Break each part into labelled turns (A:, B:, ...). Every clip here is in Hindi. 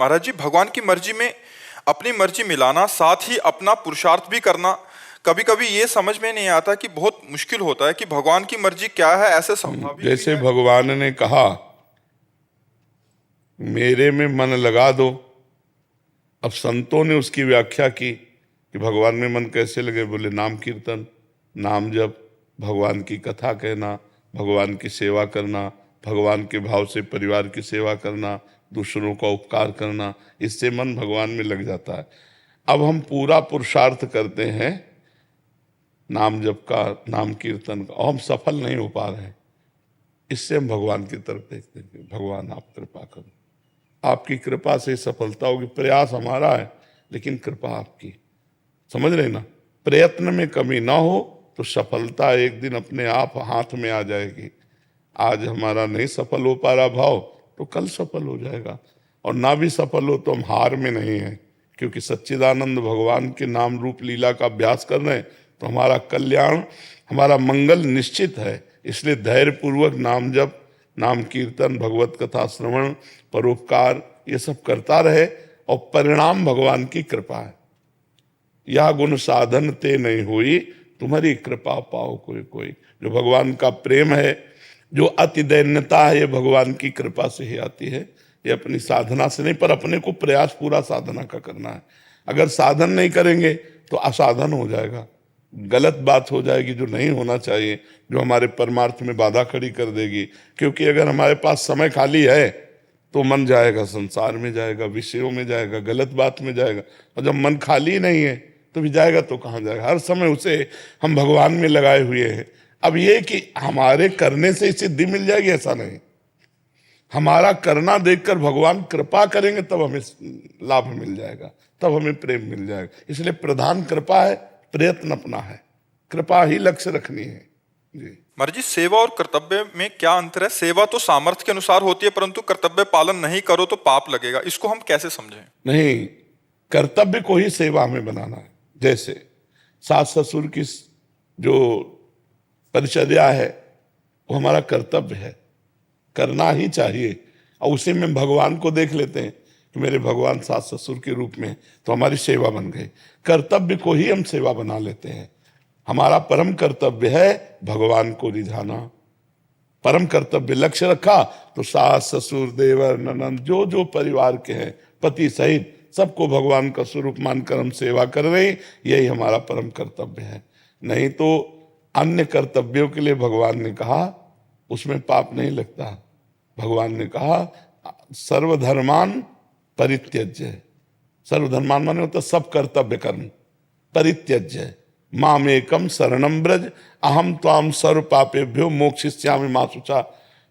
A: महाराज जी, भगवान की मर्जी में अपनी मर्जी मिलाना, साथ ही अपना पुरुषार्थ भी करना, कभी कभी ये समझ में नहीं आता कि बहुत मुश्किल होता है कि भगवान की मर्जी क्या है, ऐसे स्वाभाविक भी
B: जैसे
A: है।
B: भगवान ने कहा मेरे में मन लगा दो, अब संतों ने उसकी व्याख्या की कि भगवान में मन कैसे लगे, बोले नाम कीर्तन, नाम जप, भगवान की कथा कहना, भगवान की सेवा करना, भगवान के भाव से परिवार की सेवा करना, दूसरों का उपकार करना, इससे मन भगवान में लग जाता है। अब हम पूरा पुरुषार्थ करते हैं नाम जप का, नाम कीर्तन का, और हम सफल नहीं हो पा रहे हैं। इससे हम भगवान की तरफ देखते हैं कि भगवान आप कृपा करो, आपकी कृपा से सफलता होगी। प्रयास हमारा है लेकिन कृपा आपकी, समझ रहे ना। प्रयत्न में कमी ना हो तो सफलता एक दिन अपने आप हाथ में आ जाएगी। आज हमारा नहीं सफल हो पा रहा भाव, तो कल सफल हो जाएगा। और ना भी सफल हो तो हम हार में नहीं हैं, क्योंकि सच्चिदानंद भगवान के नाम रूप लीला का अभ्यास कर रहे हैं, तो हमारा कल्याण, हमारा मंगल निश्चित है। इसलिए धैर्य पूर्वक नाम जप, नाम कीर्तन, भगवत कथा श्रवण, परोपकार, ये सब करता रहे, और परिणाम भगवान की कृपा है। यह गुण साधन ते नहीं हुई, तुम्हारी कृपा पाओ कोई कोई। जो भगवान का प्रेम है, जो अति दैन्यता है, ये भगवान की कृपा से ही आती है। ये अपनी साधना से नहीं, पर अपने को प्रयास पूरा साधना का करना है। अगर साधन नहीं करेंगे तो असाधन हो जाएगा, गलत बात हो जाएगी जो नहीं होना चाहिए, जो हमारे परमार्थ में बाधा खड़ी कर देगी। क्योंकि अगर हमारे पास समय खाली है तो मन जाएगा संसार में, जाएगा विषयों में, जाएगा गलत बात में जाएगा। और जब मन खाली नहीं है तो भी जाएगा तो कहाँ जाएगा, हर समय उसे हम भगवान में लगाए हुए हैं। अब ये कि हमारे करने से सिद्धि मिल जाएगी ऐसा नहीं, हमारा करना देखकर भगवान कृपा करेंगे तब हमें लाभ मिल जाएगा, तब हमें प्रेम मिल जाएगा। इसलिए प्रधान कृपा है, प्रयत्न अपना है, कृपा ही लक्ष्य रखनी है जी।
A: महाराज जी, सेवा और कर्तव्य में क्या अंतर है? सेवा तो सामर्थ्य के अनुसार होती है, परंतु कर्तव्य पालन नहीं करो तो पाप लगेगा, इसको हम कैसे समझें?
B: नहीं, कर्तव्य को ही सेवा में बनाना है। जैसे सास ससुर की जो परिचर्या है वो हमारा कर्तव्य है, करना ही चाहिए। और उसी में भगवान को देख लेते हैं कि मेरे भगवान सास ससुर के रूप में, तो हमारी सेवा बन गई। कर्तव्य को ही हम सेवा बना लेते हैं। हमारा परम कर्तव्य है भगवान को रिझाना। परम कर्तव्य लक्ष्य रखा तो सास ससुर देवर ननंद जो जो परिवार के हैं, पति सहित सबको भगवान का स्वरूप मानकर हम सेवा कर रहे हैं, यही हमारा परम कर्तव्य है। नहीं तो अन्य कर्तव्यों के लिए भगवान ने कहा उसमें पाप नहीं लगता। भगवान ने कहा सर्वधर्मान परित्यज्य, सर्वधर्मान माने होता सब कर्तव्य कर्म, परित्यज्य मामेकम शरणम ब्रज अहम त्वाम सर्व पापेभ्यो मोक्षयिष्यामि मा शुचा।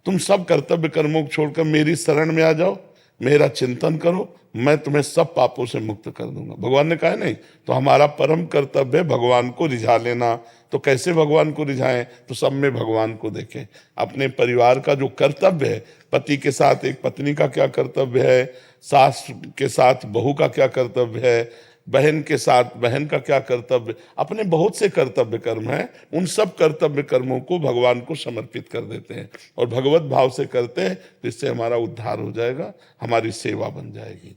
B: तुम सब कर्तव्य कर्मों को छोड़कर मेरी शरण में आ जाओ, मेरा चिंतन करो, मैं तुम्हें सब पापों से मुक्त कर दूंगा। भगवान ने कहा नहीं, तो हमारा परम कर्तव्य है भगवान को रिझा लेना। तो कैसे भगवान को रिझाएं? तो सब में भगवान को देखें। अपने परिवार का जो कर्तव्य है, पति के साथ एक पत्नी का क्या कर्तव्य है, सास के साथ बहू का क्या कर्तव्य है, बहन के साथ बहन का क्या कर्तव्य, अपने बहुत से कर्तव्य कर्म हैं, उन सब कर्तव्य कर्मों को भगवान को समर्पित कर देते हैं और भगवत भाव से करते हैं। तो इससे हमारा उद्धार हो जाएगा, हमारी सेवा बन जाएगी।